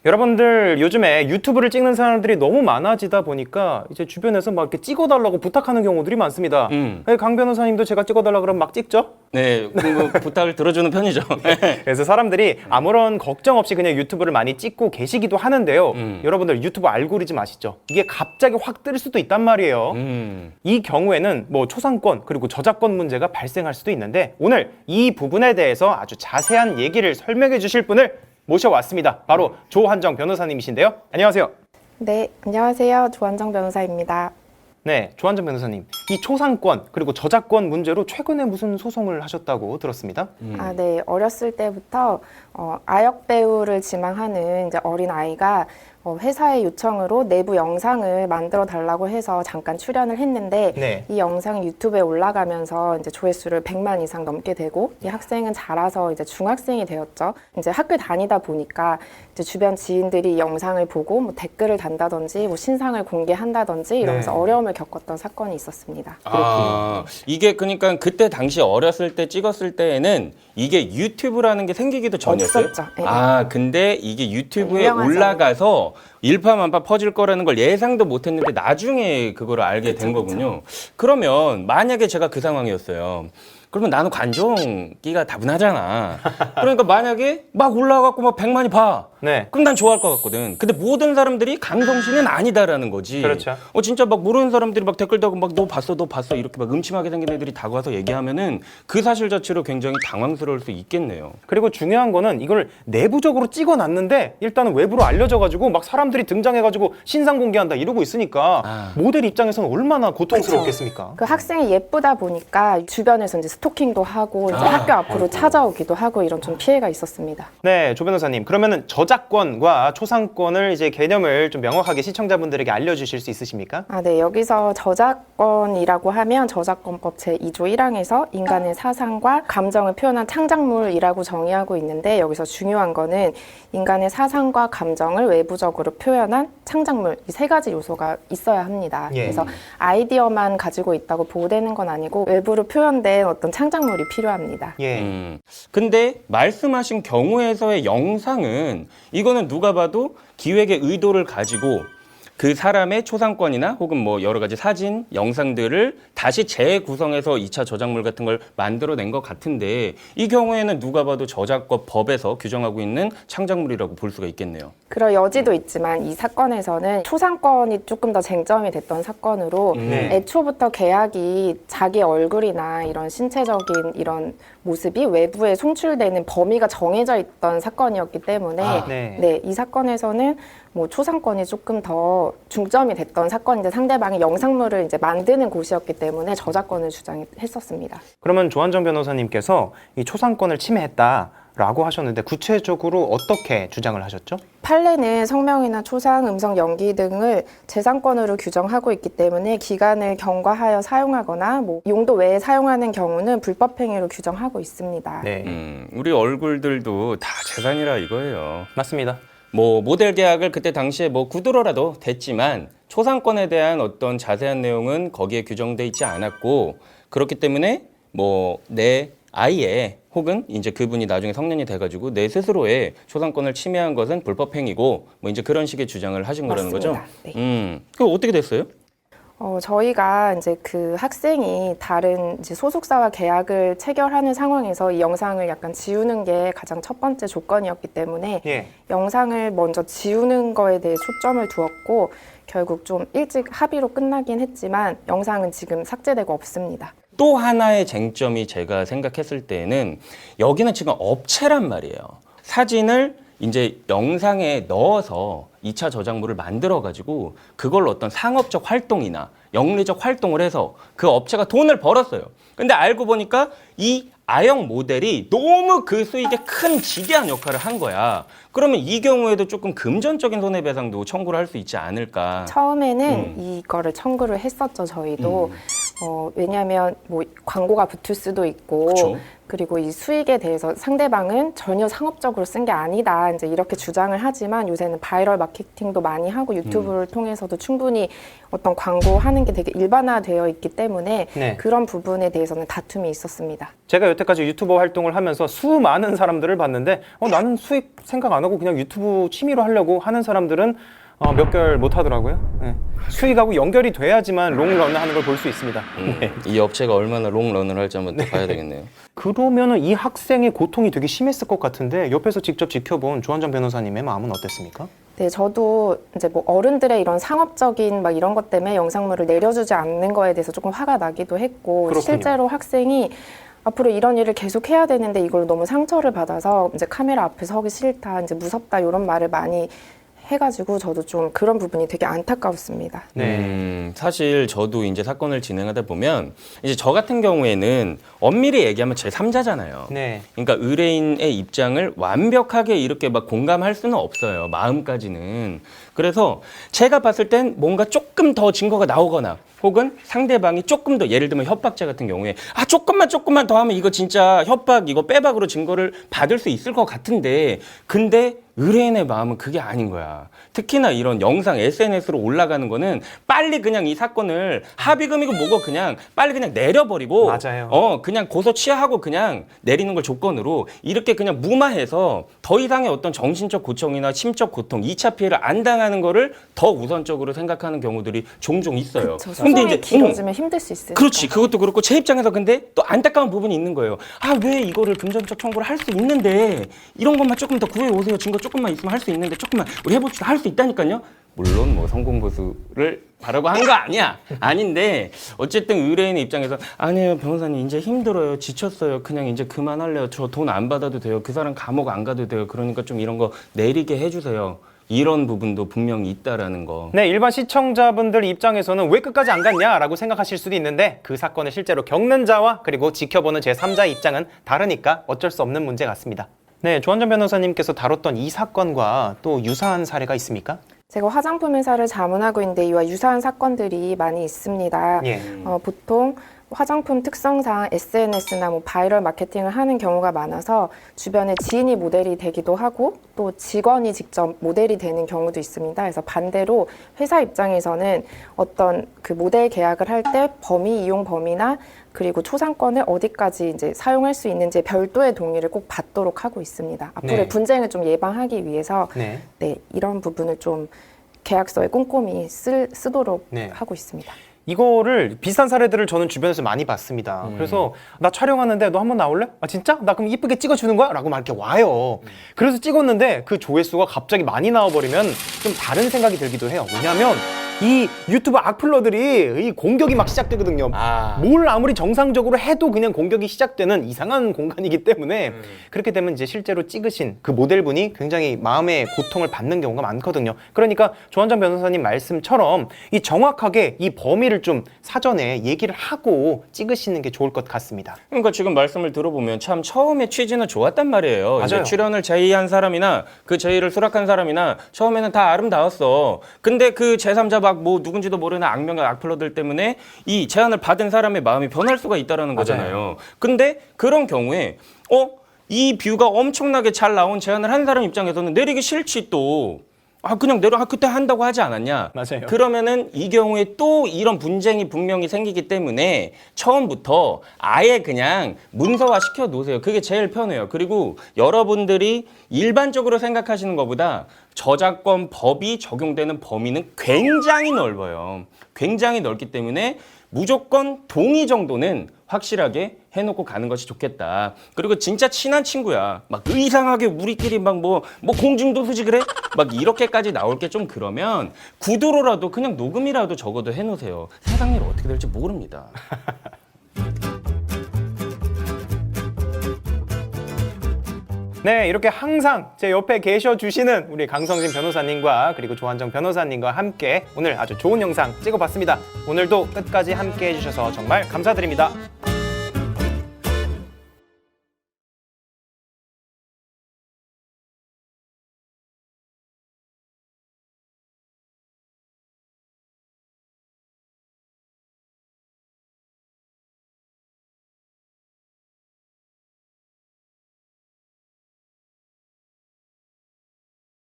여러분들 요즘에 유튜브를 찍는 사람들이 너무 많아지다 보니까 이제 주변에서 막 이렇게 찍어달라고 부탁하는 경우들이 많습니다. 강 변호사님도 제가 찍어달라 그러면 막 찍죠? 네, 뭐 부탁을 들어주는 편이죠. 그래서 사람들이 아무런 걱정 없이 그냥 유튜브를 많이 찍고 계시기도 하는데요. 여러분들 유튜브 알고리즘 아시죠? 이게 갑자기 확 뜰 수도 있단 말이에요. 이 경우에는 뭐 초상권 그리고 저작권 문제가 발생할 수도 있는데 오늘 이 부분에 대해서 아주 자세한 얘기를 설명해 주실 분을 모셔왔습니다. 바로 조한정 변호사님이신데요. 안녕하세요. 네, 안녕하세요. 조한정 변호사입니다. 네, 조한정 변호사님. 이 초상권 그리고 저작권 문제로 최근에 무슨 소송을 하셨다고 들었습니다. 네, 어렸을 때부터 아역 배우를 지망하는 이제 어린 아이가 회사의 요청으로 내부 영상을 만들어 달라고 해서 잠깐 출연을 했는데 네. 이 영상이 유튜브에 올라가면서 이제 조회수를 100만 이상 넘게 되고 이 학생은 자라서 이제 중학생이 되었죠. 이제 학교 다니다 보니까 이제 주변 지인들이 이 영상을 보고 뭐 댓글을 단다든지 뭐 신상을 공개한다든지 이러면서 네. 어려움을 겪었던 사건이 있었습니다. 이게 그러니까 그때 당시 어렸을 때 찍었을 때에는 이게 유튜브라는 게 생기기도 전이었어요? 없었죠. 네. 근데 이게 유튜브에 유명하죠. 올라가서 일파만파 퍼질 거라는 걸 예상도 못했는데 나중에 그걸 알게 된 거군요. 그러면 만약에 제가 그 상황이었어요. 그러면 나는 관종기가 다분하잖아. 그러니까 만약에 막 올라가고 막 100만이 봐. 네. 그럼 난 좋아할 것 같거든. 근데 모든 사람들이 강성씨는 아니다라는 거지. 그렇죠. 진짜 막 모르는 사람들이 막 댓글 달고 막 너 봤어 이렇게 막 음침하게 생긴 애들이 다가와서 얘기하면은 그 사실 자체로 굉장히 당황스러울 수 있겠네요. 그리고 중요한 거는 이걸 내부적으로 찍어놨는데 일단은 외부로 알려져가지고 막 사람들이 등장해가지고 신상 공개한다 이러고 있으니까 모델 입장에서는 얼마나 고통스럽겠습니까? 그 학생이 예쁘다 보니까 주변에서 이제 스토킹도 하고 이제 학교 앞으로 찾아오기도 하고 이런 좀 피해가 있었습니다. 네, 조 변호사님. 그러면은 저작권과 초상권을 이제 개념을 좀 명확하게 시청자분들에게 알려주실 수 있으십니까? 네, 여기서 저작권이라고 하면 저작권법 제2조 1항에서 인간의 사상과 감정을 표현한 창작물이라고 정의하고 있는데 여기서 중요한 거는 인간의 사상과 감정을 외부적으로 표현한 창작물 이 세 가지 요소가 있어야 합니다. 예. 그래서 아이디어만 가지고 있다고 보호되는 건 아니고 외부로 표현된 어떤 창작물이 필요합니다. 예. 근데 말씀하신 경우에서의 영상은 이거는 누가 봐도 기획의 의도를 가지고 그 사람의 초상권이나 혹은 뭐 여러 가지 사진, 영상들을 다시 재구성해서 2차 저작물 같은 걸 만들어낸 것 같은데 이 경우에는 누가 봐도 저작권 법에서 규정하고 있는 창작물이라고 볼 수가 있겠네요. 그럴 여지도 있지만 이 사건에서는 초상권이 조금 더 쟁점이 됐던 사건으로 애초부터 계약이 자기 얼굴이나 이런 신체적인 이런 모습이 외부에 송출되는 범위가 정해져 있던 사건이었기 때문에 네. 이 사건에서는 뭐 초상권이 조금 더 중점이 됐던 사건인데 상대방이 영상물을 이제 만드는 곳이었기 때문에 저작권을 주장했었습니다. 그러면 조한정 변호사님께서 이 초상권을 침해했다라고 하셨는데 구체적으로 어떻게 주장을 하셨죠? 판례는 성명이나 초상, 음성, 연기 등을 재산권으로 규정하고 있기 때문에 기간을 경과하여 사용하거나 뭐 용도 외에 사용하는 경우는 불법행위로 규정하고 있습니다. 네. 우리 얼굴들도 다 재산이라 이거예요. 맞습니다. 뭐 모델 계약을 그때 당시에 뭐 구두로라도 됐지만 초상권에 대한 어떤 자세한 내용은 거기에 규정돼 있지 않았고 그렇기 때문에 뭐 내 아이의 혹은 이제 그분이 나중에 성년이 돼가지고 내 스스로의 초상권을 침해한 것은 불법행위고 뭐 이제 그런 식의 주장을 하신 거라는 거죠. 맞습니다. 네. 그럼 어떻게 됐어요? 저희가 이제 그 학생이 다른 이제 소속사와 계약을 체결하는 상황에서 이 영상을 약간 지우는 게 가장 첫 번째 조건이었기 때문에 예. 영상을 먼저 지우는 거에 대해 초점을 두었고 결국 좀 일찍 합의로 끝나긴 했지만 영상은 지금 삭제되고 없습니다. 또 하나의 쟁점이 제가 생각했을 때는 여기는 지금 업체란 말이에요. 사진을 이제 영상에 넣어서 2차 저작물을 만들어가지고 그걸 어떤 상업적 활동이나 영리적 활동을 해서 그 업체가 돈을 벌었어요. 근데 알고 보니까 이 아역 모델이 너무 그 수익에 큰 지대한 역할을 한 거야. 그러면 이 경우에도 조금 금전적인 손해배상도 청구를 할 수 있지 않을까. 처음에는 이거를 청구를 했었죠, 저희도. 왜냐하면 뭐 광고가 붙을 수도 있고 그쵸. 그리고 이 수익에 대해서 상대방은 전혀 상업적으로 쓴 게 아니다. 이제 이렇게 주장을 하지만 요새는 바이럴 마케팅도 많이 하고 유튜브를 통해서도 충분히 어떤 광고하는 게 되게 일반화되어 있기 때문에 네. 그런 부분에 대해서는 다툼이 있었습니다. 제가 여태까지 유튜버 활동을 하면서 수많은 사람들을 봤는데 나는 수익 생각 안 하고 그냥 유튜브 취미로 하려고 하는 사람들은 몇 개월 못 하더라고요. 네. 수익하고 연결이 돼야지만 롱런을 하는 걸 볼 수 있습니다. 네. 이 업체가 얼마나 롱런을 할지 한번 또 봐야 되겠네요. 그러면은 이 학생의 고통이 되게 심했을 것 같은데 옆에서 직접 지켜본 조한정 변호사님의 마음은 어땠습니까? 네, 저도 이제 뭐 어른들의 이런 상업적인 막 이런 것 때문에 영상물을 내려주지 않는 거에 대해서 조금 화가 나기도 했고 그렇군요. 실제로 학생이 앞으로 이런 일을 계속 해야 되는데 이걸 너무 상처를 받아서 이제 카메라 앞에 서기 싫다, 이제 무섭다 이런 말을 많이 해가지고 저도 좀 그런 부분이 되게 안타까웠습니다. 네. 사실 저도 이제 사건을 진행하다 보면 이제 저 같은 경우에는 엄밀히 얘기하면 제3자잖아요. 네. 그러니까 의뢰인의 입장을 완벽하게 이렇게 막 공감할 수는 없어요. 마음까지는. 그래서 제가 봤을 땐 뭔가 조금 더 증거가 나오거나 혹은 상대방이 조금 더 예를 들면 협박자 같은 경우에 조금만 더 하면 이거 진짜 협박 이거 빼박으로 증거를 받을 수 있을 것 같은데 근데 의뢰인의 마음은 그게 아닌 거야. 특히나 이런 영상 SNS로 올라가는 거는 빨리 그냥 이 사건을 합의금이고 뭐고 그냥 빨리 그냥 내려버리고 맞아요. 그냥 고소 취하하고 그냥 내리는 걸 조건으로 이렇게 그냥 무마해서 더 이상의 어떤 정신적 고통이나 심적 고통, 2차 피해를 안 당하는 거를 더 우선적으로 생각하는 경우들이 종종 있어요. 그쵸, 소송이 길어지면 힘들 수 있으니까. 그렇지. 그것도 그렇고 제 입장에서 근데 또 안타까운 부분이 있는 거예요. 왜 이거를 금전적 청구를 할 수 있는데 이런 것만 조금 더 구해 오세요. 증거 조금만 있으면 할 수 있는데 조금만 우리 해봅시다. 할 수 있다니까요. 물론 뭐 성공 보수를 바라고 한 거 아니야. 아닌데 어쨌든 의뢰인의 입장에서 아니에요 변호사님 이제 힘들어요. 지쳤어요. 그냥 이제 그만할래요. 저 돈 안 받아도 돼요. 그 사람 감옥 안 가도 돼요. 그러니까 좀 이런 거 내리게 해주세요. 이런 부분도 분명히 있다라는 거. 네, 일반 시청자분들 입장에서는 왜 끝까지 안 갔냐라고 생각하실 수도 있는데 그 사건을 실제로 겪는 자와 그리고 지켜보는 제3자의 입장은 다르니까 어쩔 수 없는 문제 같습니다. 네, 조한정 변호사님께서 다뤘던 이 사건과 또 유사한 사례가 있습니까? 제가 화장품 회사를 자문하고 있는데 이와 유사한 사건들이 많이 있습니다. 예. 보통 화장품 특성상 SNS나 뭐 바이럴 마케팅을 하는 경우가 많아서 주변에 지인이 모델이 되기도 하고 또 직원이 직접 모델이 되는 경우도 있습니다. 그래서 반대로 회사 입장에서는 어떤 그 모델 계약을 할 때 범위 이용 범위나 그리고 초상권을 어디까지 이제 사용할 수 있는지 별도의 동의를 꼭 받도록 하고 있습니다. 앞으로의 네. 분쟁을 좀 예방하기 위해서 네. 네, 이런 부분을 좀 계약서에 꼼꼼히 쓰도록 네. 하고 있습니다. 이거를 비슷한 사례들을 저는 주변에서 많이 봤습니다. 그래서 나 촬영하는데 너 한번 나올래? 아 진짜? 나 그럼 이쁘게 찍어주는 거야? 라고 막 이렇게 와요. 그래서 찍었는데 그 조회수가 갑자기 많이 나와버리면 좀 다른 생각이 들기도 해요. 왜냐하면 이 유튜브 악플러들이 이 공격이 막 시작되거든요. 뭘 아무리 정상적으로 해도 그냥 공격이 시작되는 이상한 공간이기 때문에 그렇게 되면 이제 실제로 찍으신 그 모델분이 굉장히 마음의 고통을 받는 경우가 많거든요. 그러니까 조한정 변호사님 말씀처럼 이 정확하게 이 범위를 좀 사전에 얘기를 하고 찍으시는 게 좋을 것 같습니다. 그러니까 지금 말씀을 들어보면 참 처음에 취지는 좋았단 말이에요. 맞아요. 이제 출연을 제의한 사람이나 그 제의를 수락한 사람이나 처음에는 다 아름다웠어. 근데 그 제3자 막 뭐 누군지도 모르는 악명의 악플러들 때문에 이 제안을 받은 사람의 마음이 변할 수가 있다라는 거잖아요. 근데 그런 경우에 이 뷰가 엄청나게 잘 나온 제안을 한 사람 입장에서는 내리기 싫지 또. 그냥 내려 그때 한다고 하지 않았냐? 맞아요. 그러면은 이 경우에 또 이런 분쟁이 분명히 생기기 때문에 처음부터 아예 그냥 문서화 시켜 놓으세요. 그게 제일 편해요. 그리고 여러분들이 일반적으로 생각하시는 것보다 저작권 법이 적용되는 범위는 굉장히 넓어요. 굉장히 넓기 때문에 무조건 동의 정도는 확실하게 해놓고 가는 것이 좋겠다. 그리고 진짜 친한 친구야. 막 이상하게 우리끼리 막 뭐 공중도수지 그래? 막 이렇게까지 나올 게 좀 그러면 구두로라도 그냥 녹음이라도 적어도 해놓으세요. 세상 일 어떻게 될지 모릅니다. 네, 이렇게 항상 제 옆에 계셔주시는 우리 강성진 변호사님과 그리고 조한정 변호사님과 함께 오늘 아주 좋은 영상 찍어봤습니다. 오늘도 끝까지 함께 해주셔서 정말 감사드립니다.